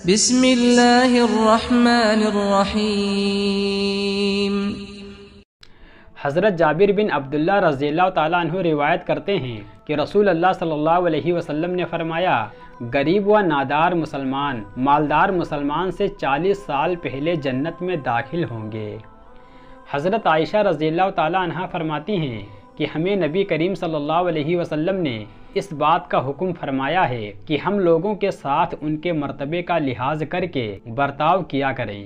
بسم اللہ الرحمن الرحیم۔ حضرت جابر بن عبداللہ رضی اللہ تعالیٰ عنہ روایت کرتے ہیں کہ رسول اللہ صلی اللہ علیہ وسلم نے فرمایا، غریب و نادار مسلمان مالدار مسلمان سے 40 سال پہلے جنت میں داخل ہوں گے۔ حضرت عائشہ رضی اللہ تعالیٰ عنہ فرماتی ہیں کہ ہمیں نبی کریم صلی اللہ علیہ وسلم نے اس بات کا حکم فرمایا ہے کہ ہم لوگوں کے ساتھ ان کے مرتبے کا لحاظ کر کے برتاؤ کیا کریں۔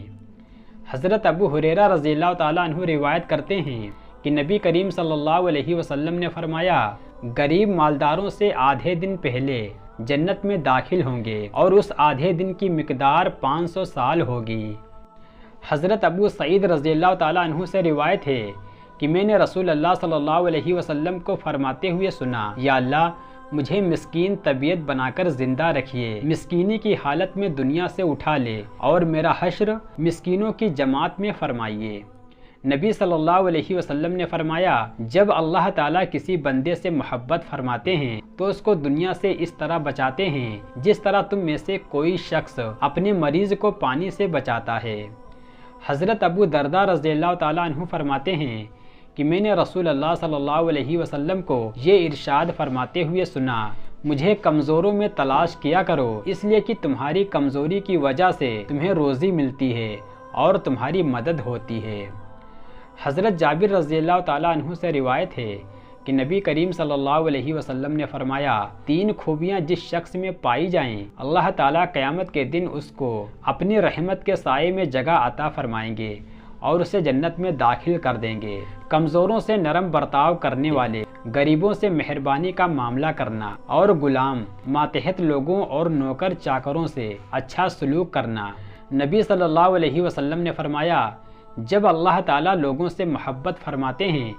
حضرت ابو ہریرہ رضی اللہ تعالیٰ عنہ روایت کرتے ہیں کہ نبی کریم صلی اللہ علیہ وسلم نے فرمایا، غریب مالداروں سے آدھے دن پہلے جنت میں داخل ہوں گے اور اس آدھے دن کی مقدار 500 سال ہوگی۔ حضرت ابو سعید رضی اللہ تعالیٰ عنہ سے روایت ہے کہ میں نے رسول اللہ صلی اللہ علیہ وسلم کو فرماتے ہوئے سنا، یا اللہ مجھے مسکین طبیعت بنا کر زندہ رکھیے، مسکینی کی حالت میں دنیا سے اٹھا لے اور میرا حشر مسکینوں کی جماعت میں فرمائیے۔ نبی صلی اللہ علیہ وسلم نے فرمایا، جب اللہ تعالیٰ کسی بندے سے محبت فرماتے ہیں تو اس کو دنیا سے اس طرح بچاتے ہیں جس طرح تم میں سے کوئی شخص اپنے مریض کو پانی سے بچاتا ہے۔ حضرت ابو درداء رضی اللہ تعالیٰ عنہ فرماتے ہیں کہ میں نے رسول اللہ صلی اللہ علیہ وسلم کو یہ ارشاد فرماتے ہوئے سنا، مجھے کمزوروں میں تلاش کیا کرو، اس لیے کہ تمہاری کمزوری کی وجہ سے تمہیں روزی ملتی ہے اور تمہاری مدد ہوتی ہے۔ حضرت جابر رضی اللہ تعالیٰ عنہ سے روایت ہے کہ نبی کریم صلی اللہ علیہ وسلم نے فرمایا، 3 خوبیاں جس شخص میں پائی جائیں اللہ تعالیٰ قیامت کے دن اس کو اپنی رحمت کے سائے میں جگہ عطا فرمائیں گے اور اسے جنت میں داخل کر دیں گے۔ کمزوروں سے نرم برتاؤ کرنے والے، غریبوں سے مہربانی کا معاملہ کرنا اور غلام ماتحت لوگوں اور نوکر چاکروں سے اچھا سلوک کرنا۔ نبی صلی اللہ علیہ وسلم نے فرمایا، جب اللہ تعالیٰ لوگوں سے محبت فرماتے ہیں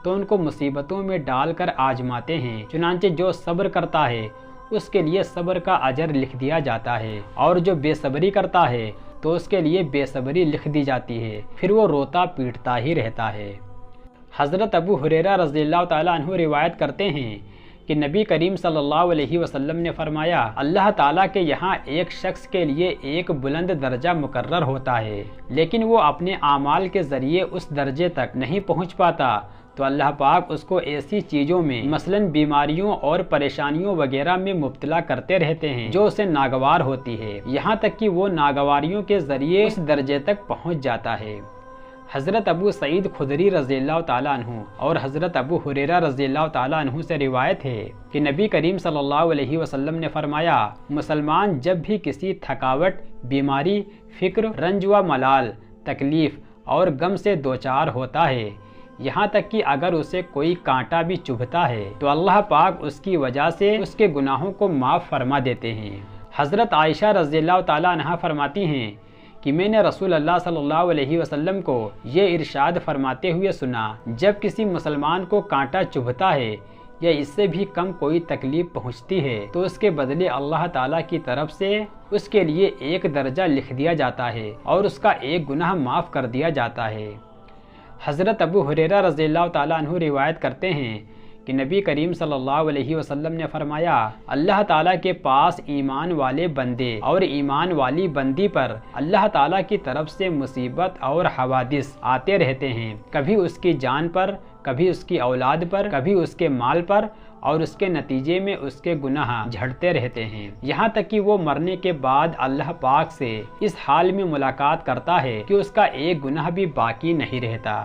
تو ان کو مصیبتوں میں ڈال کر آزماتے ہیں، چنانچہ جو صبر کرتا ہے اس کے لیے صبر کا اجر لکھ دیا جاتا ہے اور جو بے صبری کرتا ہے تو اس کے لیے بے صبری لکھ دی جاتی ہے، پھر وہ روتا پیٹتا ہی رہتا ہے۔ حضرت ابو ہریرہ رضی اللہ تعالیٰ عنہ روایت کرتے ہیں کہ نبی کریم صلی اللہ علیہ وسلم نے فرمایا، اللہ تعالیٰ کے یہاں ایک شخص کے لیے ایک بلند درجہ مقرر ہوتا ہے، لیکن وہ اپنے اعمال کے ذریعے اس درجے تک نہیں پہنچ پاتا تو اللہ پاک اس کو ایسی چیزوں میں مثلاً بیماریوں اور پریشانیوں وغیرہ میں مبتلا کرتے رہتے ہیں جو اسے ناگوار ہوتی ہے، یہاں تک کہ وہ ناگواریوں کے ذریعے اس درجے تک پہنچ جاتا ہے۔ حضرت ابو سعید خدری رضی اللہ تعالیٰ عنہ اور حضرت ابو ہریرہ رضی اللہ تعالیٰ عنہ سے روایت ہے کہ نبی کریم صلی اللہ علیہ وسلم نے فرمایا، مسلمان جب بھی کسی تھکاوٹ، بیماری، فکر، رنج و ملال، تکلیف اور غم سے دوچار ہوتا ہے، یہاں تک کہ اگر اسے کوئی کانٹا بھی چبھتا ہے تو اللہ پاک اس کی وجہ سے اس کے گناہوں کو معاف فرما دیتے ہیں۔ حضرت عائشہ رضی اللہ تعالیٰ عنہ فرماتی ہیں کہ میں نے رسول اللہ صلی اللہ علیہ وسلم کو یہ ارشاد فرماتے ہوئے سنا، جب کسی مسلمان کو کانٹا چبھتا ہے یا اس سے بھی کم کوئی تکلیف پہنچتی ہے تو اس کے بدلے اللہ تعالیٰ کی طرف سے اس کے لیے ایک درجہ لکھ دیا جاتا ہے اور اس کا ایک گناہ معاف کر دیا جاتا ہے۔ حضرت ابو ہریرہ رضی اللہ تعالیٰ عنہ روایت کرتے ہیں کہ نبی کریم صلی اللہ علیہ وسلم نے فرمایا، اللہ تعالیٰ کے پاس ایمان والے بندے اور ایمان والی بندی پر اللہ تعالیٰ کی طرف سے مصیبت اور حوادث آتے رہتے ہیں، کبھی اس کی جان پر، کبھی اس کی اولاد پر، کبھی اس کے مال پر، اور اس کے نتیجے میں اس کے گناہ جھڑتے رہتے ہیں، یہاں تک کہ وہ مرنے کے بعد اللہ پاک سے اس حال میں ملاقات کرتا ہے کہ اس کا ایک گناہ بھی باقی نہیں رہتا۔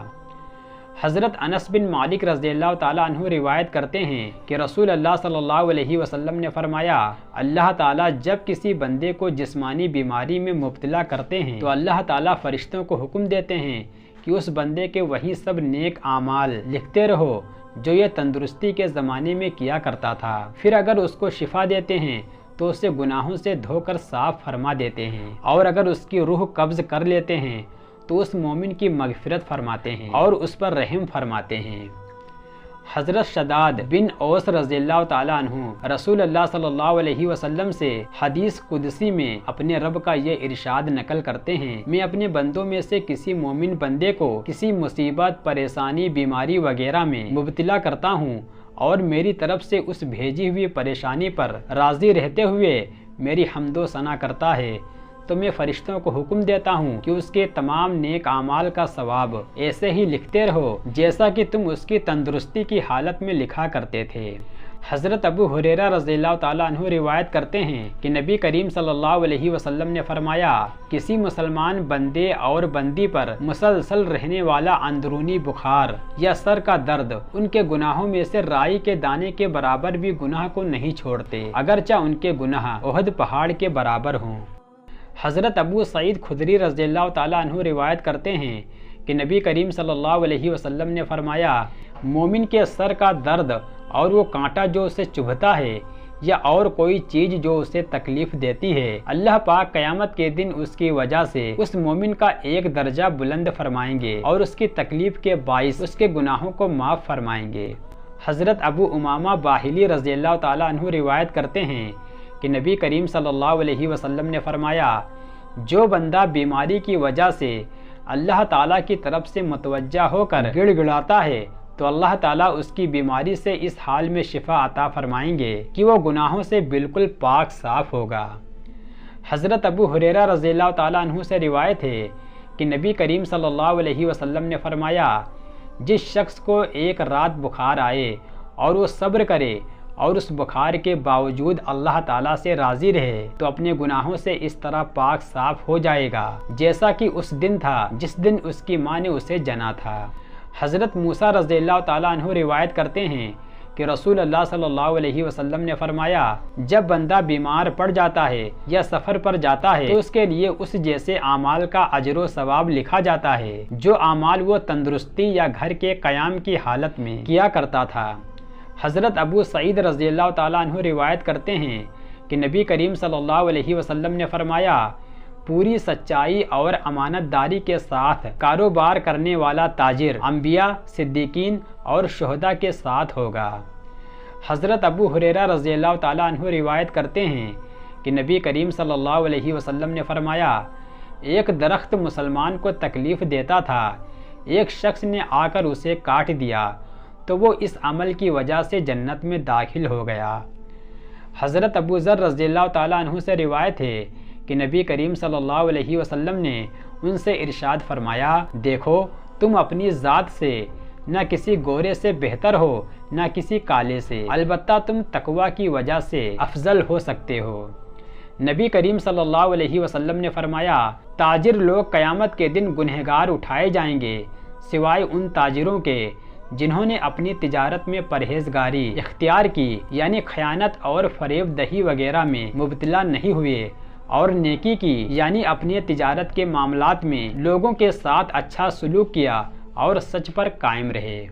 حضرت انس بن مالک رضی اللہ تعالیٰ عنہ روایت کرتے ہیں کہ رسول اللہ صلی اللہ علیہ وسلم نے فرمایا، اللہ تعالیٰ جب کسی بندے کو جسمانی بیماری میں مبتلا کرتے ہیں تو اللہ تعالیٰ فرشتوں کو حکم دیتے ہیں کہ اس بندے کے وہی سب نیک اعمال لکھتے رہو جو یہ تندرستی کے زمانے میں کیا کرتا تھا، پھر اگر اس کو شفا دیتے ہیں تو اسے گناہوں سے دھو کر صاف فرما دیتے ہیں، اور اگر اس کی روح قبض کر لیتے ہیں تو اس مومن کی مغفرت فرماتے ہیں اور اس پر رحم فرماتے ہیں۔ حضرت شداد بن اوس رضی اللہ تعالیٰ عنہ رسول اللہ صلی اللہ علیہ وسلم سے حدیث قدسی میں اپنے رب کا یہ ارشاد نقل کرتے ہیں، میں اپنے بندوں میں سے کسی مومن بندے کو کسی مصیبت، پریشانی، بیماری وغیرہ میں مبتلا کرتا ہوں اور میری طرف سے اس بھیجی ہوئی پریشانی پر راضی رہتے ہوئے میری حمد و ثنا کرتا ہے تو میں فرشتوں کو حکم دیتا ہوں کہ اس کے تمام نیک اعمال کا ثواب ایسے ہی لکھتے رہو جیسا کہ تم اس کی تندرستی کی حالت میں لکھا کرتے تھے۔ حضرت ابو ہریرہ رضی اللہ تعالیٰ عنہ روایت کرتے ہیں کہ نبی کریم صلی اللہ علیہ وسلم نے فرمایا، کسی مسلمان بندے اور بندی پر مسلسل رہنے والا اندرونی بخار یا سر کا درد ان کے گناہوں میں سے رائی کے دانے کے برابر بھی گناہ کو نہیں چھوڑتے، اگرچہ ان کے گناہ احد پہاڑ کے برابر ہوں۔ حضرت ابو سعید خدری رضی اللہ تعالیٰ عنہ روایت کرتے ہیں کہ نبی کریم صلی اللہ علیہ وسلم نے فرمایا، مومن کے سر کا درد اور وہ کانٹا جو اسے چبھتا ہے یا اور کوئی چیز جو اسے تکلیف دیتی ہے، اللہ پاک قیامت کے دن اس کی وجہ سے اس مومن کا ایک درجہ بلند فرمائیں گے اور اس کی تکلیف کے باعث اس کے گناہوں کو معاف فرمائیں گے۔ حضرت ابو امامہ باہلی رضی اللہ تعالیٰ عنہ روایت کرتے ہیں کہ نبی کریم صلی اللہ علیہ وسلم نے فرمایا، جو بندہ بیماری کی وجہ سے اللہ تعالیٰ کی طرف سے متوجہ ہو کر گڑ گڑاتا ہے تو اللہ تعالیٰ اس کی بیماری سے اس حال میں شفا عطا فرمائیں گے کہ وہ گناہوں سے بالکل پاک صاف ہوگا۔ حضرت ابو ہریرہ رضی اللہ تعالیٰ عنہ سے روایت ہے کہ نبی کریم صلی اللہ علیہ وسلم نے فرمایا، جس شخص کو ایک رات بخار آئے اور وہ صبر کرے اور اس بخار کے باوجود اللہ تعالیٰ سے راضی رہے تو اپنے گناہوں سے اس طرح پاک صاف ہو جائے گا جیسا کہ اس دن تھا جس دن اس کی ماں نے اسے جنا تھا۔ حضرت موسیٰ رضی اللہ تعالیٰ عنہ روایت کرتے ہیں کہ رسول اللہ صلی اللہ علیہ وسلم نے فرمایا، جب بندہ بیمار پڑ جاتا ہے یا سفر پر جاتا ہے تو اس کے لیے اس جیسے اعمال کا اجر و ثواب لکھا جاتا ہے جو اعمال وہ تندرستی یا گھر کے قیام کی حالت میں کیا کرتا تھا۔ حضرت ابو سعید رضی اللہ تعالیٰ عنہ روایت کرتے ہیں کہ نبی کریم صلی اللہ علیہ وسلم نے فرمایا، پوری سچائی اور امانت داری کے ساتھ کاروبار کرنے والا تاجر انبیاء، صدیقین اور شہداء کے ساتھ ہوگا۔ حضرت ابو ہریرہ رضی اللہ تعالیٰ عنہ روایت کرتے ہیں کہ نبی کریم صلی اللہ علیہ وسلم نے فرمایا، ایک درخت مسلمان کو تکلیف دیتا تھا، ایک شخص نے آ کر اسے کاٹ دیا تو وہ اس عمل کی وجہ سے جنت میں داخل ہو گیا۔ حضرت ابو ذر رضی اللہ تعالیٰ عنہ سے روایت ہے کہ نبی کریم صلی اللہ علیہ وسلم نے ان سے ارشاد فرمایا، دیکھو تم اپنی ذات سے نہ کسی گورے سے بہتر ہو نہ کسی کالے سے، البتہ تم تقوی کی وجہ سے افضل ہو سکتے ہو۔ نبی کریم صلی اللہ علیہ وسلم نے فرمایا، تاجر لوگ قیامت کے دن گنہگار اٹھائے جائیں گے سوائے ان تاجروں کے جنہوں نے اپنی تجارت میں پرہیزگاری اختیار کی، یعنی خیانت اور فریب دہی وغیرہ میں مبتلا نہیں ہوئے، اور نیکی کی، یعنی اپنی تجارت کے معاملات میں لوگوں کے ساتھ اچھا سلوک کیا اور سچ پر قائم رہے۔